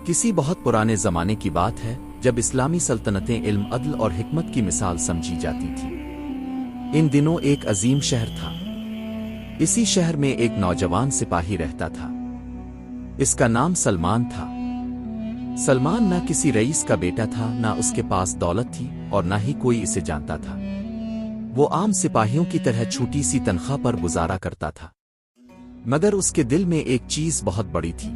کسی بہت پرانے زمانے کی بات ہے جب اسلامی سلطنتیں علم، عدل اور حکمت کی مثال سمجھی جاتی تھی۔ ان دنوں ایک عظیم شہر تھا۔ اسی شہر میں ایک نوجوان سپاہی رہتا تھا۔ اس کا نام سلمان تھا۔ سلمان نہ کسی رئیس کا بیٹا تھا، نہ اس کے پاس دولت تھی اور نہ ہی کوئی اسے جانتا تھا۔ وہ عام سپاہیوں کی طرح چھوٹی سی تنخواہ پر گزارا کرتا تھا، مگر اس کے دل میں ایک چیز بہت بڑی تھی: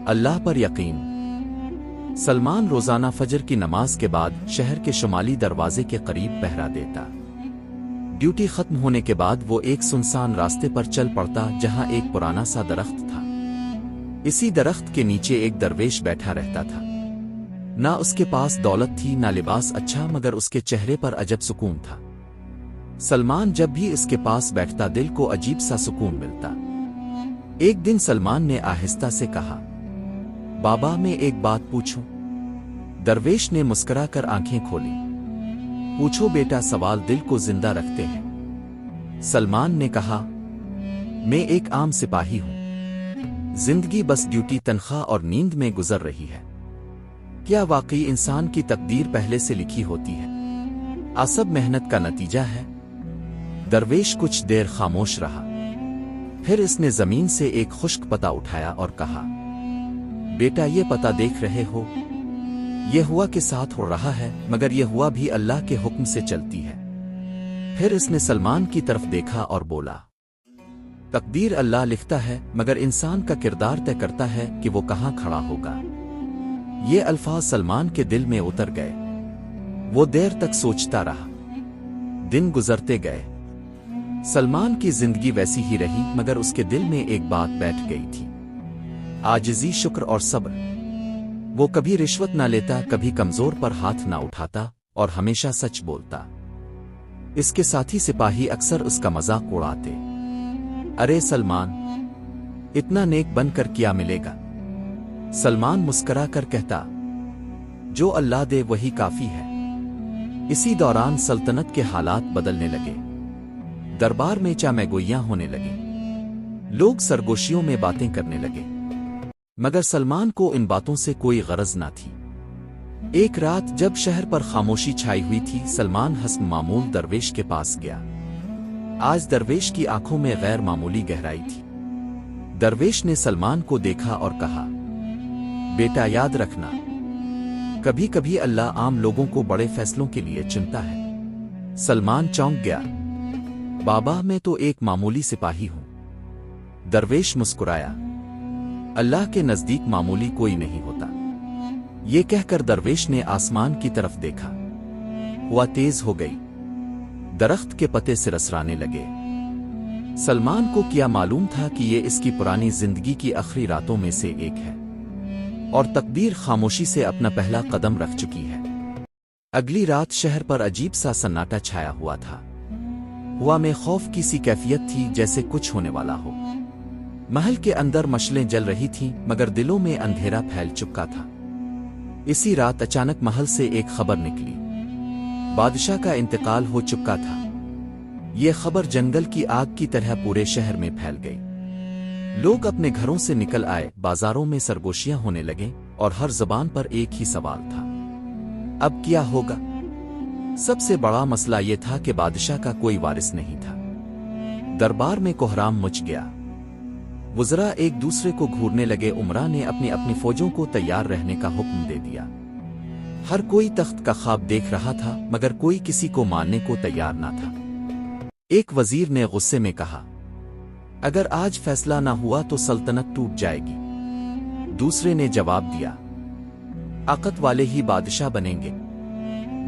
اللہ پر یقین۔ سلمان روزانہ فجر کی نماز کے بعد شہر کے شمالی دروازے کے قریب پہرا دیتا۔ ڈیوٹی ختم ہونے کے بعد وہ ایک سنسان راستے پر چل پڑتا جہاں ایک پرانا سا درخت تھا۔ اسی درخت کے نیچے ایک درویش بیٹھا رہتا تھا۔ نہ اس کے پاس دولت تھی، نہ لباس اچھا، مگر اس کے چہرے پر عجب سکون تھا۔ سلمان جب بھی اس کے پاس بیٹھتا دل کو عجیب سا سکون ملتا۔ ایک دن سلمان نے آہستہ سے کہا، بابا میں ایک بات پوچھوں؟ درویش نے مسکرا کر آنکھیں کھولی۔ پوچھو بیٹا، سوال دل کو زندہ رکھتے ہیں۔ سلمان نے کہا، میں ایک عام سپاہی ہوں، زندگی بس ڈیوٹی، تنخواہ اور نیند میں گزر رہی ہے۔ کیا واقعی انسان کی تقدیر پہلے سے لکھی ہوتی ہے؟ سب محنت کا نتیجہ ہے؟ درویش کچھ دیر خاموش رہا، پھر اس نے زمین سے ایک خشک پتا اٹھایا اور کہا، بیٹا یہ پتا دیکھ رہے ہو؟ یہ ہوا کے ساتھ ہو رہا ہے، مگر یہ ہوا بھی اللہ کے حکم سے چلتی ہے۔ پھر اس نے سلمان کی طرف دیکھا اور بولا، تقدیر اللہ لکھتا ہے، مگر انسان کا کردار طے کرتا ہے کہ وہ کہاں کھڑا ہوگا۔ یہ الفاظ سلمان کے دل میں اتر گئے۔ وہ دیر تک سوچتا رہا۔ دن گزرتے گئے۔ سلمان کی زندگی ویسی ہی رہی، مگر اس کے دل میں ایک بات بیٹھ گئی تھی: عاجزی، شکر اور صبر۔ وہ کبھی رشوت نہ لیتا، کبھی کمزور پر ہاتھ نہ اٹھاتا اور ہمیشہ سچ بولتا۔ اس کے ساتھی سپاہی اکثر اس کا مذاق اڑاتے، ارے سلمان، اتنا نیک بن کر کیا ملے گا؟ سلمان مسکرا کر کہتا، جو اللہ دے وہی کافی ہے۔ اسی دوران سلطنت کے حالات بدلنے لگے۔ دربار میں چامگوئیاں ہونے لگیں، لوگ سرگوشیوں میں باتیں کرنے لگے، مگر سلمان کو ان باتوں سے کوئی غرض نہ تھی۔ ایک رات جب شہر پر خاموشی چھائی ہوئی تھی، سلمان حسب معمول درویش کے پاس گیا۔ آج درویش کی آنکھوں میں غیر معمولی گہرائی تھی۔ درویش نے سلمان کو دیکھا اور کہا، بیٹا یاد رکھنا، کبھی کبھی اللہ عام لوگوں کو بڑے فیصلوں کے لیے چنتا ہے۔ سلمان چونک گیا، بابا میں تو ایک معمولی سپاہی ہوں۔ درویش مسکرایا، اللہ کے نزدیک معمولی کوئی نہیں ہوتا۔ یہ کہہ کر درویش نے آسمان کی طرف دیکھا۔ ہوا تیز ہو گئی، درخت کے پتے سرسرانے لگے۔ سلمان کو کیا معلوم تھا کہ یہ اس کی پرانی زندگی کی آخری راتوں میں سے ایک ہے، اور تقدیر خاموشی سے اپنا پہلا قدم رکھ چکی ہے۔ اگلی رات شہر پر عجیب سا سناٹا چھایا ہوا تھا۔ ہوا میں خوف کی سی کیفیت تھی، جیسے کچھ ہونے والا ہو۔ محل کے اندر مشعلیں جل رہی تھیں، مگر دلوں میں اندھیرا پھیل چکا تھا۔ اسی رات اچانک محل سے ایک خبر نکلی، بادشاہ کا انتقال ہو چکا تھا۔ یہ خبر جنگل کی آگ کی طرح پورے شہر میں پھیل گئی۔ لوگ اپنے گھروں سے نکل آئے، بازاروں میں سرگوشیاں ہونے لگیں، اور ہر زبان پر ایک ہی سوال تھا: اب کیا ہوگا؟ سب سے بڑا مسئلہ یہ تھا کہ بادشاہ کا کوئی وارث نہیں تھا۔ دربار میں کوہرام مچ گیا۔ وزراء ایک دوسرے کو گھورنے لگے، امراء نے اپنی اپنی فوجوں کو تیار رہنے کا حکم دے دیا۔ ہر کوئی تخت کا خواب دیکھ رہا تھا، مگر کوئی کسی کو ماننے کو تیار نہ تھا۔ ایک وزیر نے غصے میں کہا، اگر آج فیصلہ نہ ہوا تو سلطنت ٹوٹ جائے گی۔ دوسرے نے جواب دیا، عقل والے ہی بادشاہ بنیں گے۔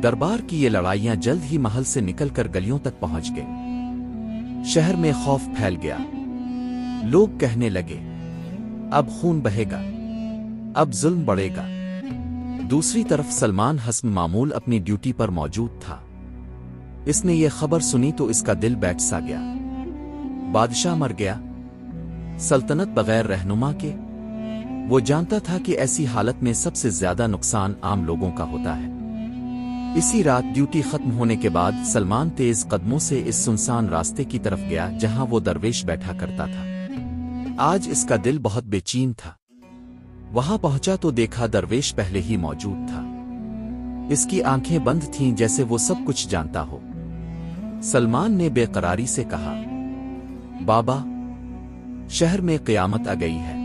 دربار کی یہ لڑائیاں جلد ہی محل سے نکل کر گلیوں تک پہنچ گئیں۔ شہر میں خوف پھیل گیا۔ لوگ کہنے لگے، اب خون بہے گا، اب ظلم بڑھے گا۔ دوسری طرف سلمان حسب معمول اپنی ڈیوٹی پر موجود تھا۔ اس نے یہ خبر سنی تو اس کا دل بیٹھ سا گیا۔ بادشاہ مر گیا، سلطنت بغیر رہنما کے۔ وہ جانتا تھا کہ ایسی حالت میں سب سے زیادہ نقصان عام لوگوں کا ہوتا ہے۔ اسی رات ڈیوٹی ختم ہونے کے بعد سلمان تیز قدموں سے اس سنسان راستے کی طرف گیا جہاں وہ درویش بیٹھا کرتا تھا۔ آج اس کا دل بہت بے چین تھا۔ वहां पहुंचा तो देखा दरवेश पहले ही मौजूद था। इसकी आंखें बंद थीं जैसे वो सब कुछ जानता हो। सलमान ने बेकरारी से कहा, बाबा, शहर में क़यामत आ गई है।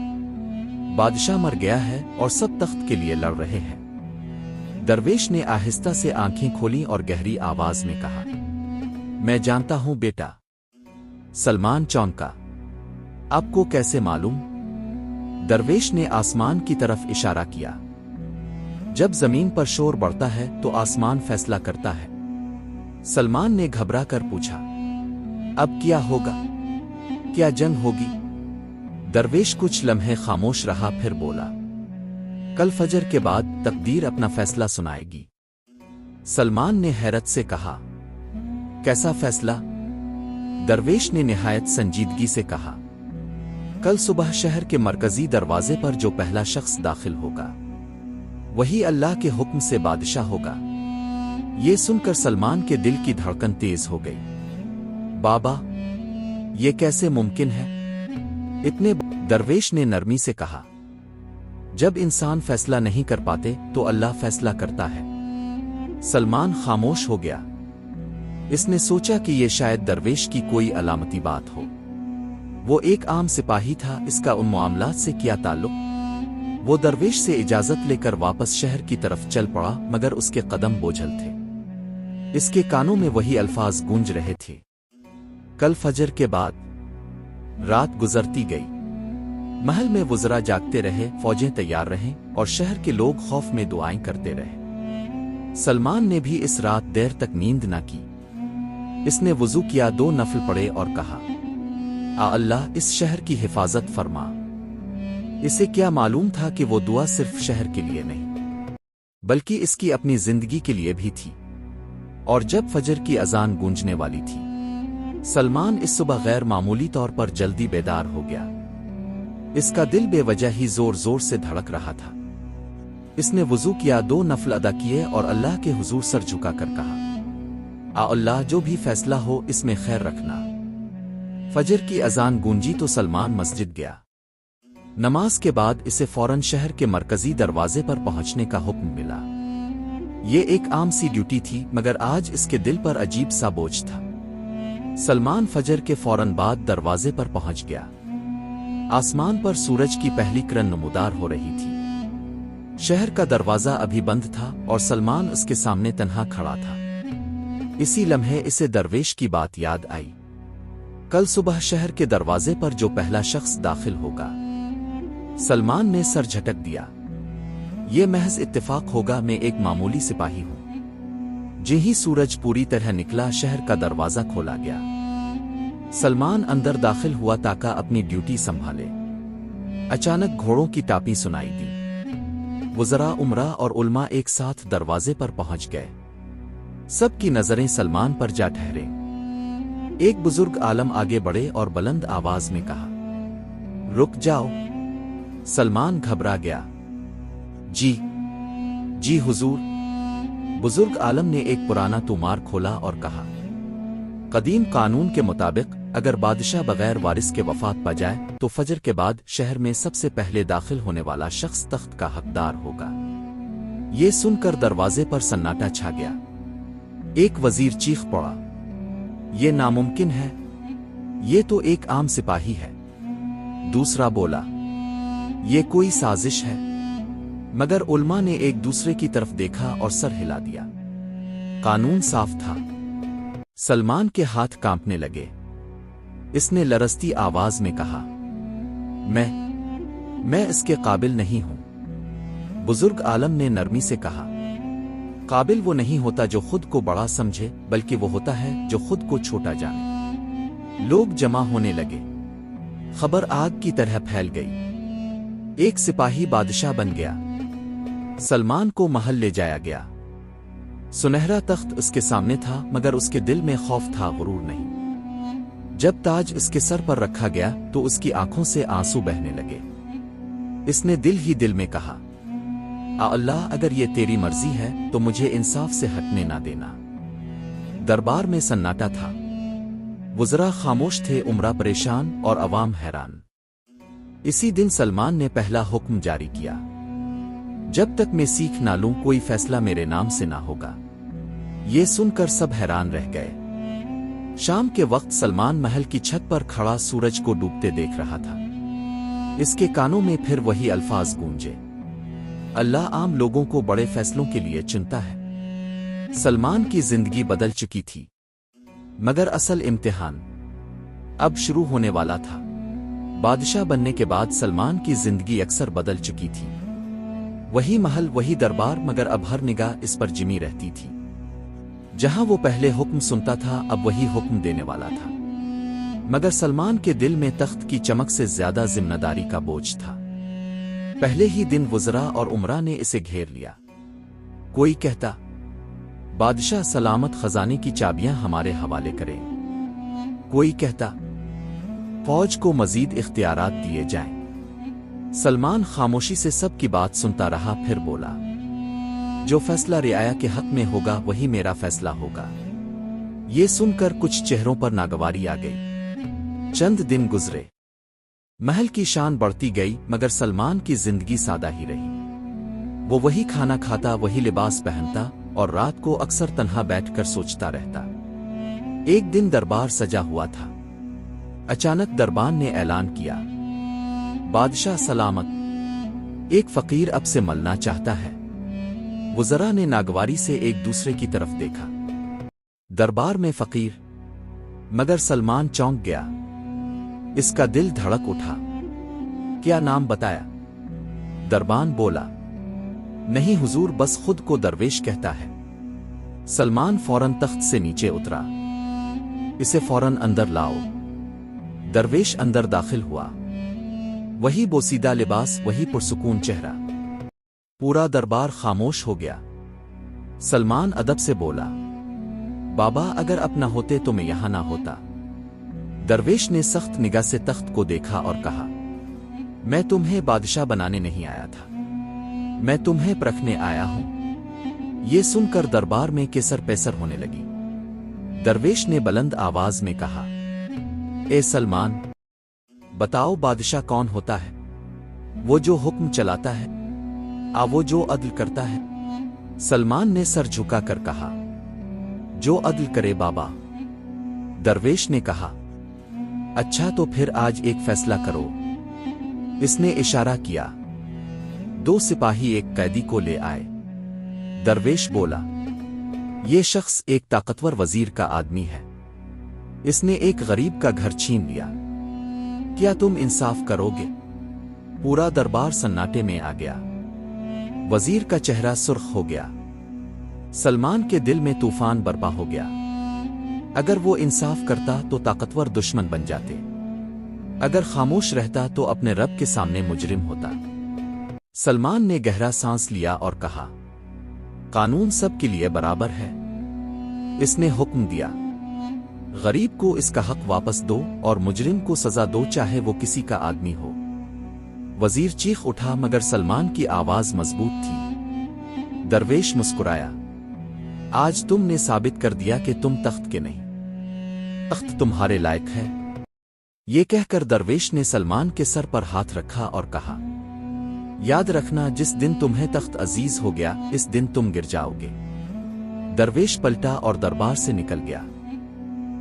बादशाह मर गया है और सब तख्त के लिए लड़ रहे हैं। दरवेश ने आहिस्ता से आंखें खोली और गहरी आवाज में कहा, मैं जानता हूं बेटा। सलमान चौंका, आपको कैसे मालूम? दरवेश ने आसमान की तरफ इशारा किया। जब जमीन पर शोर बढ़ता है तो आसमान फैसला करता है। सलमान ने घबरा कर पूछा, अब क्या होगा? क्या जंग होगी? दरवेश कुछ लम्हे खामोश रहा, फिर बोला, कल फजर के बाद तकदीर अपना फैसला सुनाएगी। सलमान ने हैरत से कहा, कैसा फैसला? दरवेश ने निहायत संजीदगी से कहा, कल सुबह शहर के मरकजी दरवाजे पर जो पहला शख्स दाखिल होगा वही अल्लाह के हुक्म से बादशाह होगा। ये सुनकर सलमान के दिल की धड़कन तेज हो गई। बाबा, ये कैसे मुमकिन है? इतने दरवेश ने नरमी से कहा, जब इंसान फैसला नहीं कर पाते तो अल्लाह फैसला करता है। सलमान खामोश हो गया। इसने सोचा कि ये शायद दरवेश की कोई अलामती बात हो। वो एक आम सिपाही था, इसका उन मामलात से क्या ताल्लुक? वो दरवेश से इजाजत लेकर वापस शहर की तरफ चल पड़ा, मगर उसके कदम बोझल थे। इसके कानों में वही अल्फाज गूंज रहे थे। कल फजर के बाद रात गुजरती गई। महल में वुज़रा जागते रहे, फौजें तैयार रहें और शहर के लोग खौफ में दुआएं करते रहे। सलमान ने भी इस रात देर तक नींद न की। इसने वुज़ू किया, 2 नफल पढ़े और कहा, आ अल्लाह, इस शहर की हिफाजत फरमा। इसे क्या मालूम था कि वो दुआ सिर्फ शहर के लिए नहीं बल्कि इसकी अपनी जिंदगी के लिए भी थी। और जब फजर की अजान गूंजने वाली थी, सलमान इस सुबह गैर मामूली तौर पर जल्दी बेदार हो गया। इसका दिल बेवजह ही जोर जोर से धड़क रहा था। इसने वुज़ू किया, 2 नफल अदा किए और अल्लाह के हुजूर सर झुकाकर कहा, आ अल्लाह, जो भी फैसला हो इसमें खैर रखना। फजर की अजान गूंजी तो सलमान मस्जिद गया। नमाज के बाद इसे फौरन शहर के मरकजी दरवाजे पर पहुंचने का हुक्म मिला। ये एक आम सी ड्यूटी थी, मगर आज इसके दिल पर अजीब सा बोझ था। सलमान फजर के फौरन बाद दरवाजे पर पहुंच गया। आसमान पर सूरज की पहली किरण नमूदार हो रही थी। शहर का दरवाजा अभी बंद था और सलमान उसके सामने तन्हा खड़ा था। इसी लम्हे इसे दरवेश की बात याद आई। कल सुबह शहर के दरवाजे पर जो पहला शख्स दाखिल होगा। सलमान ने सर झटक दिया। ये महज इत्तेफाक होगा, मैं एक मामूली सिपाही हूं। जे ही सूरज पूरी तरह निकला, शहर का दरवाजा खोला गया। सलमान अंदर दाखिल हुआ ताकि अपनी ड्यूटी संभाले। अचानक घोड़ों की टापी सुनाई दी। वुज़रा, उमरा और उल्मा एक साथ दरवाजे पर पहुंच गए। सबकी नजरें सलमान पर जा ठहरे। एक बुजुर्ग आलम आगे बढ़े और बुलंद आवाज में कहा, रुक जाओ। सलमान घबरा गया। जी हुजूर। बुजुर्ग आलम ने एक पुराना तुमार खोला और कहा, कदीम कानून के मुताबिक अगर बादशाह बगैर वारिस के वफात पा जाए तो फजर के बाद शहर में सबसे पहले दाखिल होने वाला शख्स तख्त का हकदार होगा। ये सुनकर दरवाजे पर सन्नाटा छा गया। एक वजीर चीख पड़ा, ये नामुमकिन है, ये तो एक आम सिपाही है। दूसरा बोला, ये कोई साजिश है। मगर उल्मा ने एक दूसरे की तरफ देखा और सर हिला दिया। कानून साफ था। सलमान के हाथ कांपने लगे। इसने लरजती आवाज में कहा, मैं इसके काबिल नहीं हूं। बुजुर्ग आलम ने नरमी से कहा, काबिल वो नहीं होता जो खुद को बड़ा समझे, बल्कि वो होता है जो खुद को छोटा जाने। लोग जमा होने लगे। खबर आग की तरह फैल गई। एक सिपाही बादशाह बन गया। सलमान को महल ले जाया गया। सुनहरा तख्त उसके सामने था, मगर उसके दिल में खौफ था, गुरूर नहीं। जब ताज इसके सर पर रखा गया तो उसकी आंखों से आंसू बहने लगे। इसने दिल ही दिल में कहा, आ अल्लाह, अगर ये तेरी मर्जी है तो मुझे इंसाफ से हटने ना देना। दरबार में सन्नाटा था। वुज़रा खामोश थे, उमरा परेशान और अवाम हैरान। इसी दिन सलमान ने पहला हुक्म जारी किया, जब तक मैं सीख ना लूं कोई फैसला मेरे नाम से ना होगा। ये सुनकर सब हैरान रह गए। शाम के वक्त सलमान महल की छत पर खड़ा सूरज को डूबते देख रहा था। इसके कानों में फिर वही अल्फाज गूंजे, अल्लाह आम लोगों को बड़े फैसलों के लिए चुनता है। सलमान की जिंदगी बदल चुकी थी, मगर असल इम्तिहान अब शुरू होने वाला था। बादशाह बनने के बाद सलमान की जिंदगी अक्सर बदल चुकी थी। वही महल, वही दरबार, मगर अब हर निगाह इस पर जिमी रहती थी। जहां वो पहले हुक्म सुनता था, अब वही हुक्म देने वाला था। मगर सलमान के दिल में तख्त की चमक से ज्यादा जिम्मेदारी का बोझ था। पहले ही दिन वज़रा और उमरा ने इसे घेर लिया। कोई कहता, बादशाह सलामत खजाने की चाबियां हमारे हवाले करे। कोई कहता, फौज को मजीद इख्तियारात दिए जाएं। सलमान खामोशी से सबकी बात सुनता रहा, फिर बोला, जो फैसला रियाया के हक में होगा वही मेरा फैसला होगा। ये सुनकर कुछ चेहरों पर नागवारी आ गई। चंद दिन गुजरे, महल की शान बढ़ती गई, मगर सलमान की जिंदगी सादा ही रही। वो वही खाना खाता, वही लिबास पहनता और रात को अक्सर तन्हा बैठकर सोचता रहता। एक दिन दरबार सजा हुआ था। अचानक दरबान ने ऐलान किया, बादशाह सलामत, एक फकीर अब से मलना चाहता है। वज़रा ने नागवारी से एक दूसरे की तरफ देखा। दरबार में फकीर, मगर सलमान चौंक गया। इसका दिल धड़क उठा। क्या नाम बताया? दरबान बोला, नहीं हुजूर, बस खुद को दरवेश कहता है। सलमान फौरन तख्त से नीचे उतरा। इसे फौरन अंदर लाओ। दरवेश अंदर दाखिल हुआ। वही बोसीदा लिबास, वही पुरसुकून चेहरा। पूरा दरबार खामोश हो गया। सलमान अदब से बोला, बाबा, अगर अपना होते तो मैं यहां ना होता। दरवेश ने सख्त निगाह से तख्त को देखा और कहा, मैं तुम्हें बादशाह बनाने नहीं आया था, मैं तुम्हें परखने आया हूं। ये सुनकर दरबार में केसर पैसर होने लगी। दरवेश ने बुलंद आवाज में कहा, ए सलमान, बताओ बादशाह कौन होता है? वो जो हुक्म चलाता है, वो जो अदल करता है? सलमान ने सर झुकाकर कहा, जो अदल करे बाबा। दरवेश ने कहा, अच्छा तो फिर आज एक फैसला करो। इसने इशारा किया। 2 सिपाही एक कैदी को ले आए। दरवेश बोला, ये शख्स एक ताकतवर वजीर का आदमी है। इसने एक गरीब का घर छीन लिया। क्या तुम इंसाफ करोगे? पूरा दरबार सन्नाटे में आ गया। वजीर का चेहरा सुर्ख हो गया। सलमान के दिल में तूफान बर्पा हो गया। अगर वो इंसाफ करता तो ताकतवर दुश्मन बन जाते, अगर खामोश रहता तो अपने रब के सामने मुजरिम होता। सलमान ने गहरा सांस लिया और कहा, कानून सब के लिए बराबर है। इसने हुक्म दिया, गरीब को इसका हक वापस दो और मुजरिम को सजा दो, चाहे वो किसी का आदमी हो। वजीर चीख उठा, मगर सलमान की आवाज मजबूत थी। दरवेश मुस्कुराया, आज तुमने साबित कर दिया कि तुम तख्त के नहीं, तख्त तुम्हारे लायक है। ये कहकर दरवेश ने सलमान के सर पर हाथ रखा और कहा, याद रखना, जिस दिन तुम्हें तख्त अजीज हो गया, इस दिन तुम गिर जाओगे। दरवेश पलटा और दरबार से निकल गया।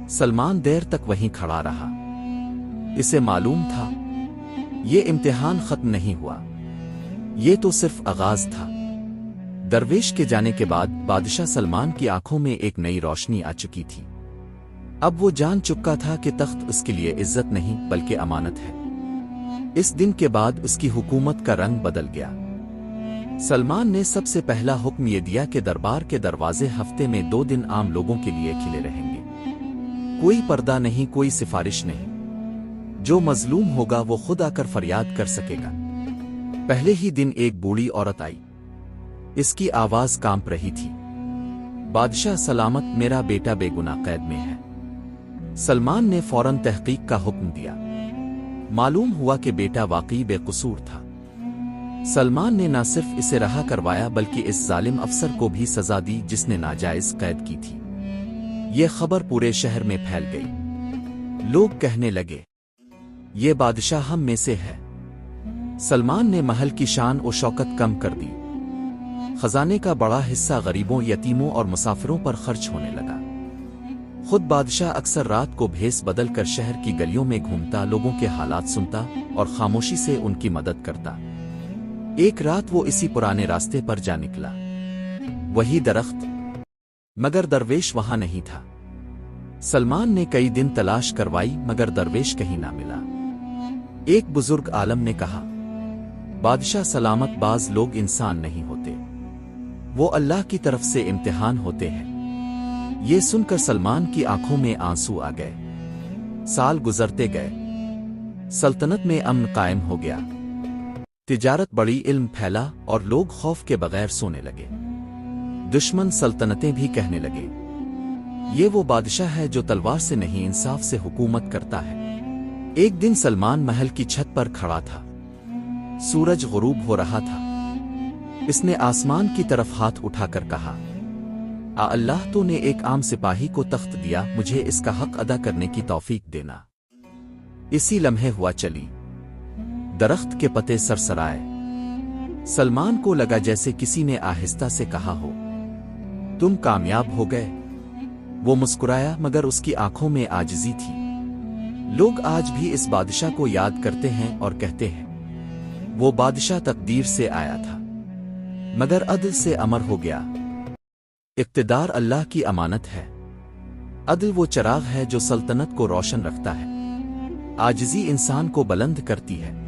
सलमान देर तक वहीं खड़ा रहा। इसे मालूम था, ये इम्तिहान खत्म नहीं हुआ, ये तो सिर्फ आगाज था। दरवेश के जाने के बाद बादशाह सलमान की आंखों में एक नई रोशनी आ चुकी थी। अब वो जान चुका था कि तख्त उसके लिए इज्जत नहीं बल्कि अमानत है। इस दिन के बाद उसकी हुकूमत का रंग बदल गया। सलमान ने सबसे पहला हुक्म ये दिया कि दरबार के दरवाजे हफ्ते में 2 दिन आम लोगों के लिए खिले रहेंगे। कोई पर्दा नहीं, कोई सिफारिश नहीं। जो मजलूम होगा वो खुद आकर फरियाद कर सकेगा। पहले ही दिन एक बूढ़ी औरत आई। इसकी आवाज कांप रही थी, बादशाह सलामत, मेरा बेटा बेगुनाह कैद में है। सलमान ने फौरन तहकीक का हुक्म दिया। मालूम हुआ कि बेटा वाकई बेकसूर था। सलमान ने न सिर्फ इसे रहा करवाया बल्कि इस जालिम अफसर को भी सजा दी जिसने नाजायज कैद की थी। ये खबर पूरे शहर में फैल गई। लोग कहने लगे, ये बादशाह हम में से है। सलमान ने फौरन अपने दरबार में سلمان نے محل کی شان و شوکت کم کر دی۔ خزانے کا بڑا حصہ غریبوں، یتیموں اور مسافروں پر خرچ ہونے لگا۔ خود بادشاہ اکثر رات کو بھیس بدل کر شہر کی گلیوں میں گھومتا، لوگوں کے حالات سنتا اور خاموشی سے ان کی مدد کرتا۔ ایک رات وہ اسی پرانے راستے پر جا نکلا، وہی درخت، مگر درویش وہاں نہیں تھا۔ سلمان نے کئی دن تلاش کروائی مگر درویش کہیں نہ ملا۔ ایک بزرگ عالم نے کہا، بادشاہ سلامت، بعض لوگ انسان نہیں ہوتے، وہ اللہ کی طرف سے امتحان ہوتے ہیں۔ یہ سن کر سلمان کی آنکھوں میں آنسو آ گئے۔ سال گزرتے گئے، سلطنت میں امن قائم ہو گیا، تجارت بڑی، علم پھیلا اور لوگ خوف کے بغیر سونے لگے۔ دشمن سلطنتیں بھی کہنے لگے، یہ وہ بادشاہ ہے جو تلوار سے نہیں انصاف سے حکومت کرتا ہے۔ ایک دن سلمان محل کی چھت پر کھڑا تھا، سورج غروب ہو رہا تھا۔ اس نے آسمان کی طرف ہاتھ اٹھا کر کہا، اللہ، تو نے ایک عام سپاہی کو تخت دیا، مجھے اس کا حق ادا کرنے کی توفیق دینا۔ اسی لمحے ہوا چلی، درخت کے پتے سرسرائے۔ سلمان کو لگا جیسے کسی نے آہستہ سے کہا ہو، تم کامیاب ہو گئے۔ وہ مسکرایا مگر اس کی آنکھوں میں عاجزی تھی۔ لوگ آج بھی اس بادشاہ کو یاد کرتے ہیں اور کہتے ہیں، وہ بادشاہ تقدیر سے آیا تھا مگر عدل سے امر ہو گیا۔ اقتدار اللہ کی امانت ہے، عدل وہ چراغ ہے جو سلطنت کو روشن رکھتا ہے، عاجزی انسان کو بلند کرتی ہے۔